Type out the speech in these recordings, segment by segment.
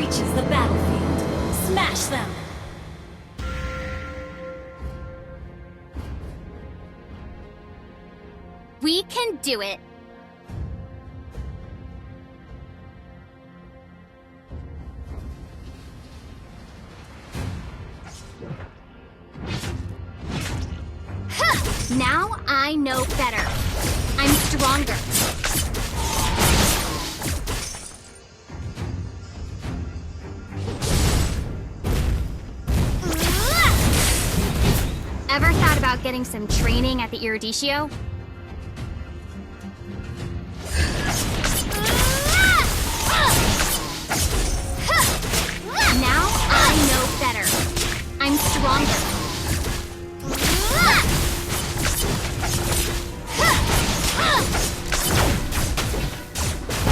reaches the battlefield, smash them! We can do it! Now I know better. I'm stronger. Ever thought about getting some training at the Eruditio? Now I know better. I'm stronger.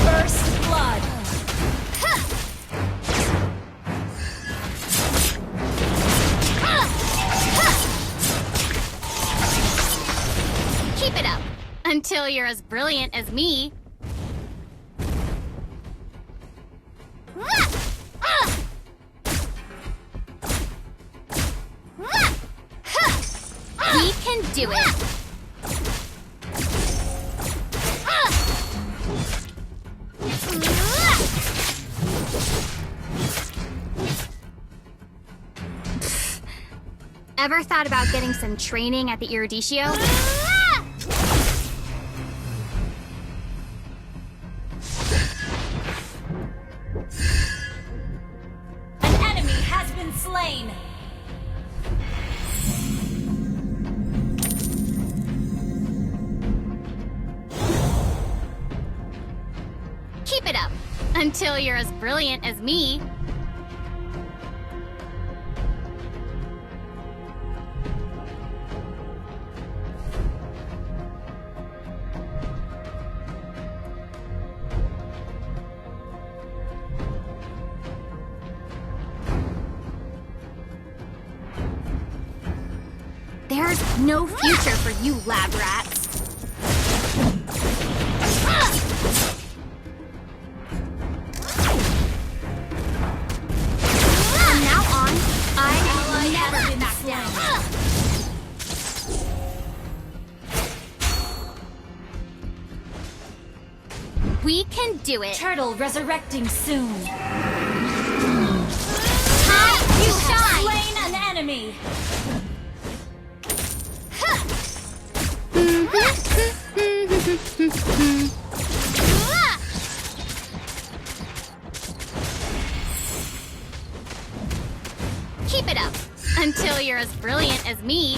First blood! Keep it up until you're as brilliant as me. We can do it. Ever thought about getting some training at the Eruditio? An enemy has been slain! Keep it up until you're as brilliant as me. There's no future for you lab rats. From now on, I never back down. We can do it. Turtle resurrecting soon. Time You to have shine. slain an enemy! Keep it up until you're as brilliant as me.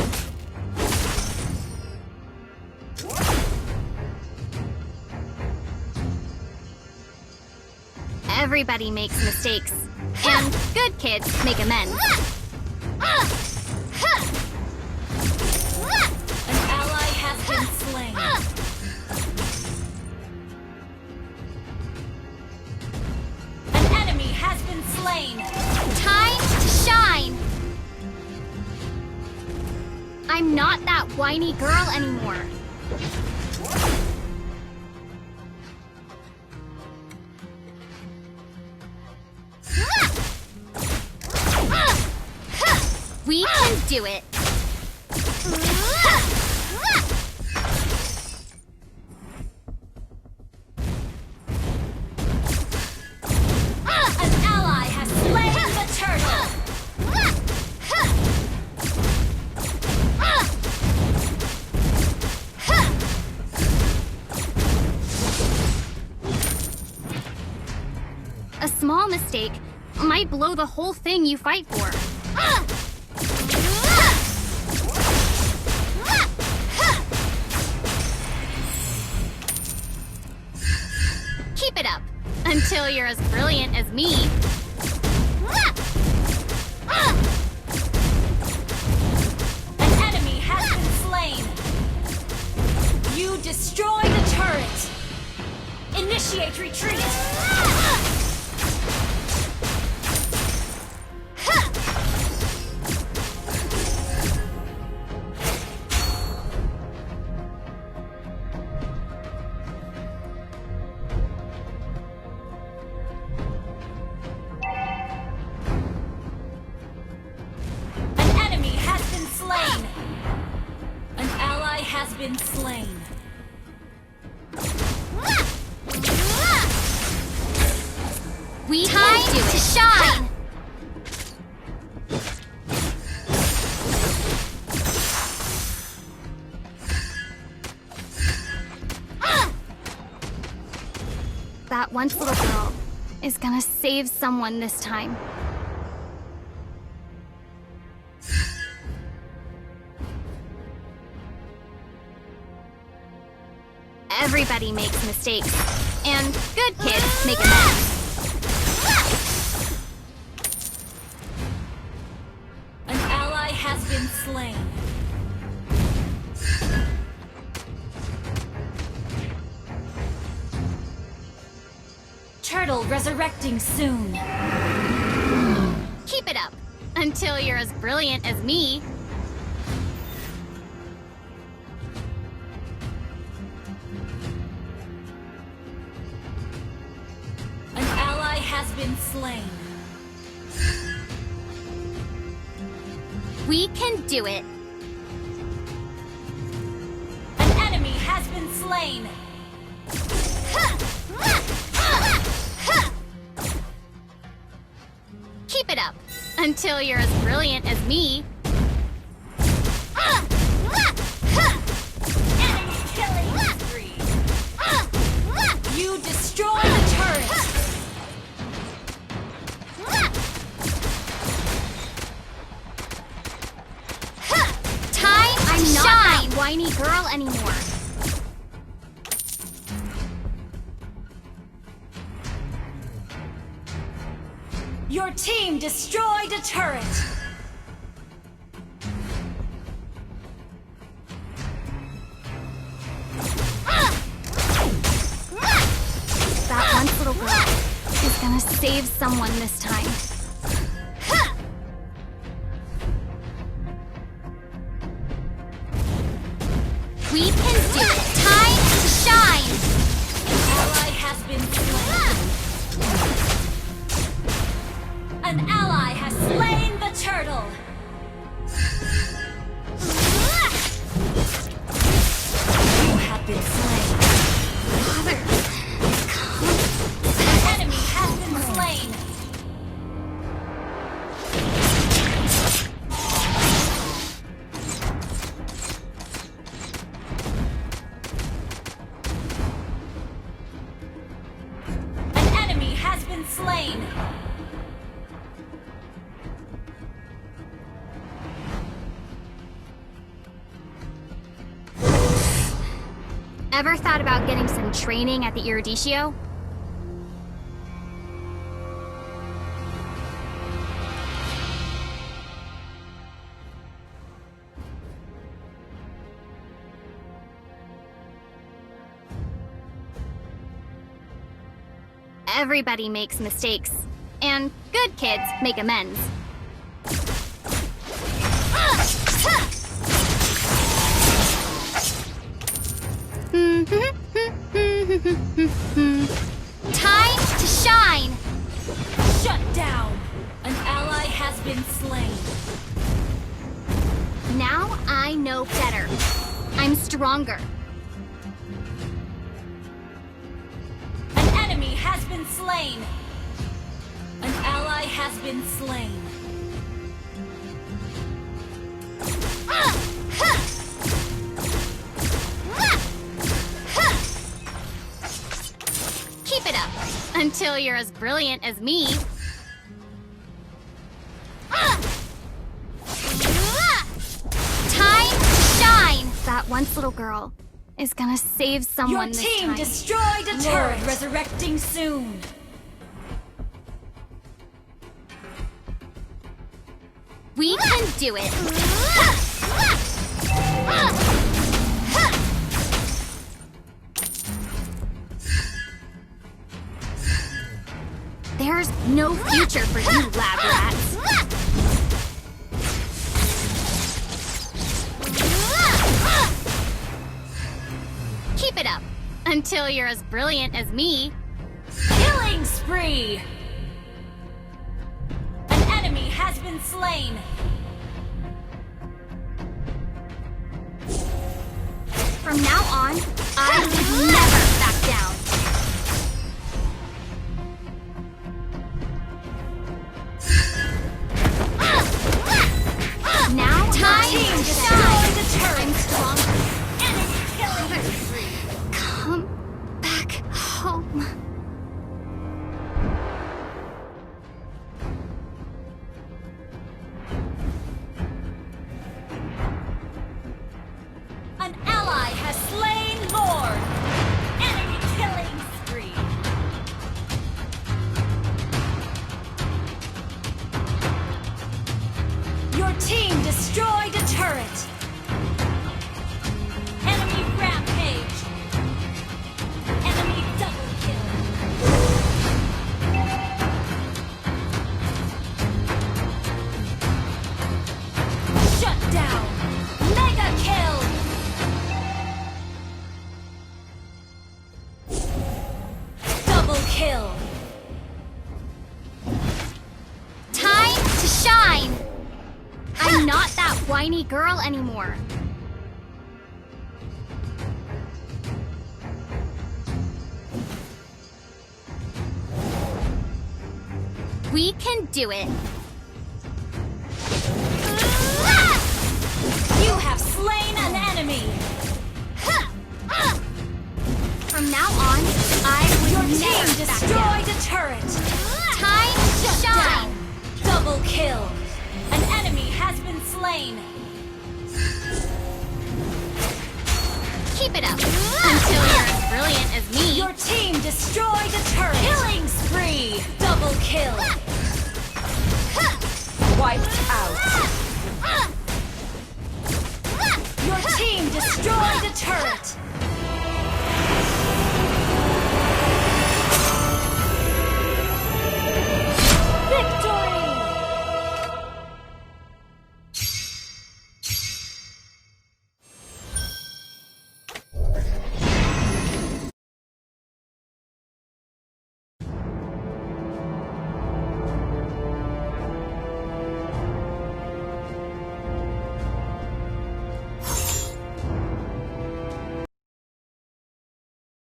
Everybody makes mistakes, and good kids make amends. An ally has been slain. An enemy has been slain. Time to shine! I'm not that whiny girl anymore. We can do it. An ally has slain the turtle. A small mistake might blow the whole thing you fight for. Keep it up until you're as brilliant as me. An enemy has been slain. You destroy the turret. Initiate retreat. been slain. We time to shine! That once little girl is gonna save someone this time. Everybody makes mistakes, and good kids make amends. An ally has been slain. Turtle resurrecting soon. Keep it up until you're as brilliant as me. An ally has been slain. We can do it. An enemy has been slain. Keep it up until you're as brilliant as me. Enemy killing spree. You destroy the turret. I'm not that whiny girl anymore. Your team destroyed a turret. That once little girl is gonna save someone this time. We can do it. Time to shine. An ally has been slain. An ally has slain the turtle. You have been slain. Father, An enemy has been slain. An enemy has been slain. ever thought about getting some training at the Eruditio? Everybody makes mistakes, and good kids make amends. Time to shine! Shut down! An ally has been slain. Now I know better. I'm stronger. An enemy has been slain. An ally has been slain. Keep it up until you're as brilliant as me. Time to shine! That once little girl is gonna save someone Your this team time. destroyed a turret. Resurrecting soon. We can do it. There's no future for you, lab rats. Keep it up until you're as brilliant as me. Killing spree. An enemy has been slain. From now on, I will never back down. Now time to shine. I'm stronger. Enemy killing spree. Come back home. An ally has slain Lord. Enemy killing spree. Your team destroyed a turret. Enemy rampage. Enemy double kill. Shut down. Mega kill. Double kill. Time to shine. I'm not that whiny girl anymore. We can do it. You have slain an enemy. From now on, I Your will team never back down. destroyed a turret. Time to Shut shine. down. Double kill. An enemy has been slain. Keep it up until you're as brilliant as me. Your team destroyed a turret. Killing spree. Double kill. Wiped out. Your team destroyed a turret.